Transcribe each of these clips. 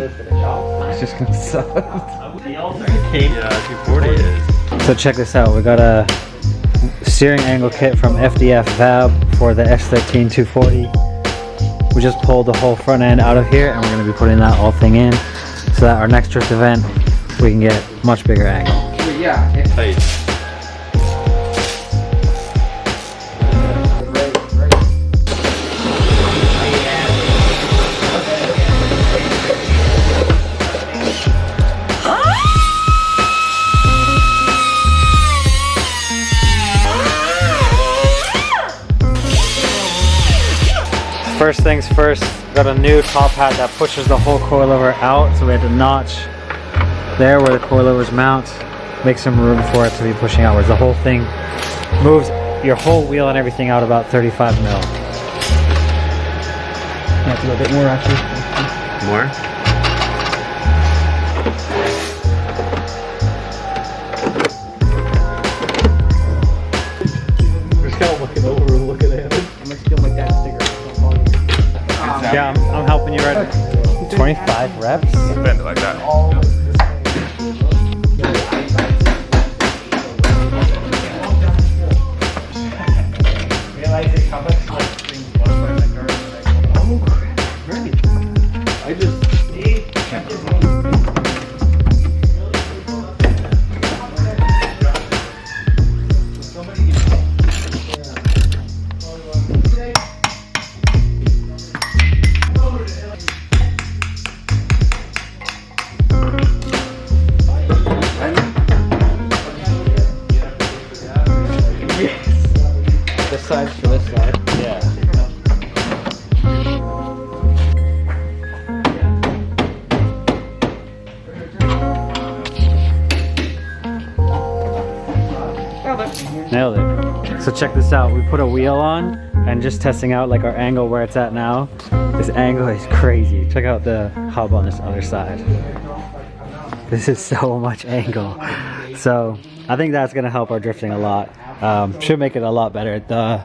It's just gonna suck. Yeah, 240 is. So check this out. We got a steering angle kit from FDF Fab for the S13 240. We just pulled the whole front end out of here and we're going to be putting that whole thing in so that our next drift event we can get much bigger angle. Yeah, it's Tight. First things first, got a new top hat that pushes the whole coilover out, so we had to notch there where the coilovers mount, make some room for it to be pushing outwards. The whole thing moves your whole wheel and everything out about 35 mil. have to go a bit more actually. More? We're just kind of looking over and looking at it. I'm just feeling like that sticker. Yeah, I'm helping you right. 25 reps? Bend it like that. This side's for this side. Yeah. Nailed it. So check this out. We put a wheel on and just testing out like our angle where it's at now. This angle is crazy. Check out the hub on this other side. This is so much angle. So I think that's gonna help our drifting a lot. Should make it a lot better. The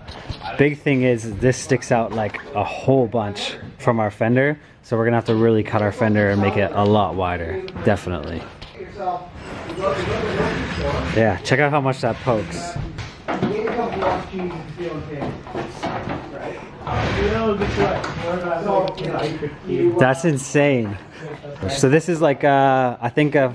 big thing is this sticks out like a whole bunch from our fender. So we're gonna have to really cut our fender and make it a lot wider. Definitely. Yeah, check out how much that pokes. That's insane. So this is like I think a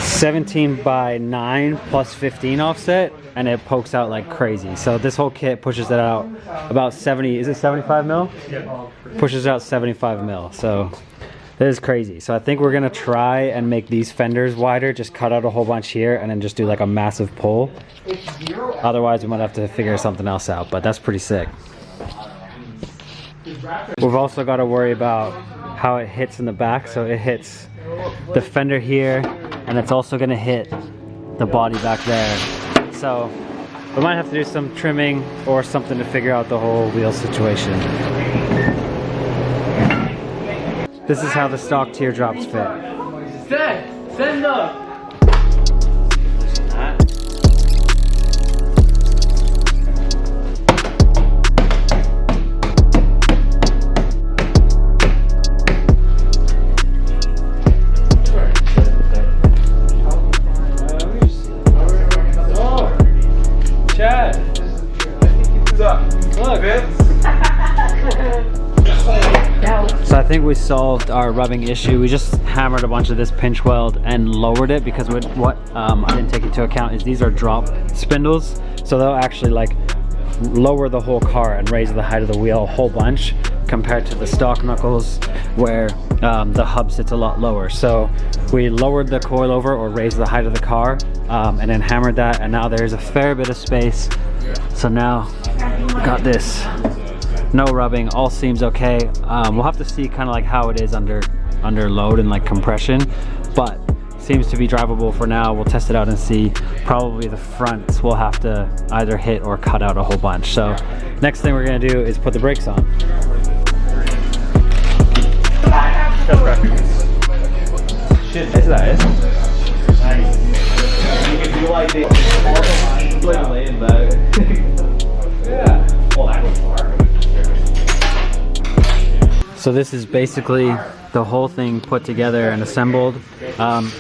17 by 9 plus 15 offset, and it pokes out like crazy. So this whole kit pushes it out about 70, is it 75 mil? Yeah. Pushes out 75 mil. So that is crazy. So I think we're gonna try and make these fenders wider, just cut out a whole bunch here and then just do like a massive pull. Otherwise we might have to figure something else out, but that's pretty sick. We've also got to worry about how it hits in the back. So it hits the fender here and it's also going to hit the body back there. So we might have to do some trimming or something to figure out the whole wheel situation. This is how the stock teardrops fit. Send up. So I think we solved our rubbing issue. We just hammered a bunch of this pinch weld and lowered it because what I didn't take into account is these are drop spindles. So they'll actually like lower the whole car and raise the height of the wheel a whole bunch compared to the stock knuckles where the hub sits a lot lower. So we lowered the coilover or raised the height of the car and then hammered that, and now there's a fair bit of space. So now we got this. No rubbing, all seems okay. We'll have to see kind of like how it is under load and like compression, but seems to be drivable for now. We'll test it out and see. Probably the fronts we'll have to either hit or cut out a whole bunch. So next thing we're gonna do is put the brakes on. Shit, is that it? Nice. You can do like the like laying back. Yeah. Well, that was far. So this is basically the whole thing put together and assembled.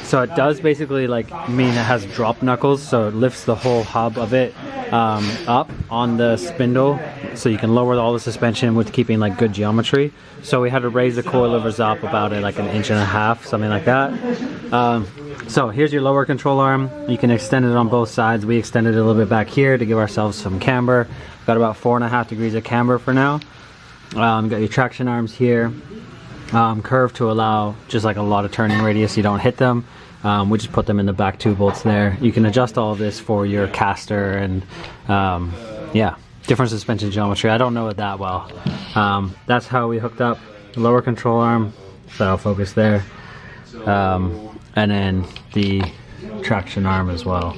So it does basically like mean it has drop knuckles, so it lifts the whole hub of it up on the spindle, so you can lower all the suspension with keeping like good geometry. So we had to raise the coilovers up about like 1.5 inches, something like that. So here's your lower control arm. You can extend it on both sides. We extended it a little bit back here to give ourselves some camber. Got about 4.5 degrees of camber for now. Got your traction arms here, curved to allow just like a lot of turning radius, you don't hit them. We just put them in the back 2 bolts there. You can adjust all of this for your caster and yeah, different suspension geometry. I don't know it that well. That's how we hooked up the lower control arm, so I'll focus there, and then the traction arm as well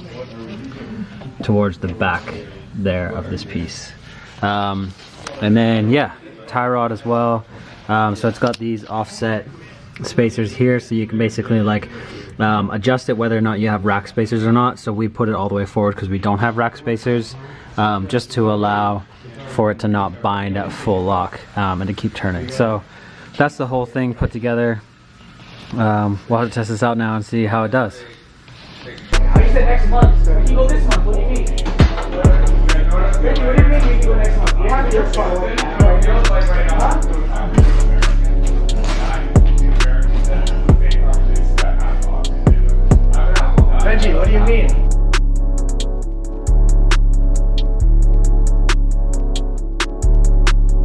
towards the back there of this piece. And then yeah, tie rod as well. So it's got these offset spacers here, so you can basically like adjust it whether or not you have rack spacers or not. So we put it all the way forward because we don't have rack spacers, just to allow for it to not bind at full lock and to keep turning. So that's the whole thing put together. We'll have to test this out now and see how it does. How you said next month? You can go this month. What do you mean? What do you mean you can go next month? You have your phone. Huh?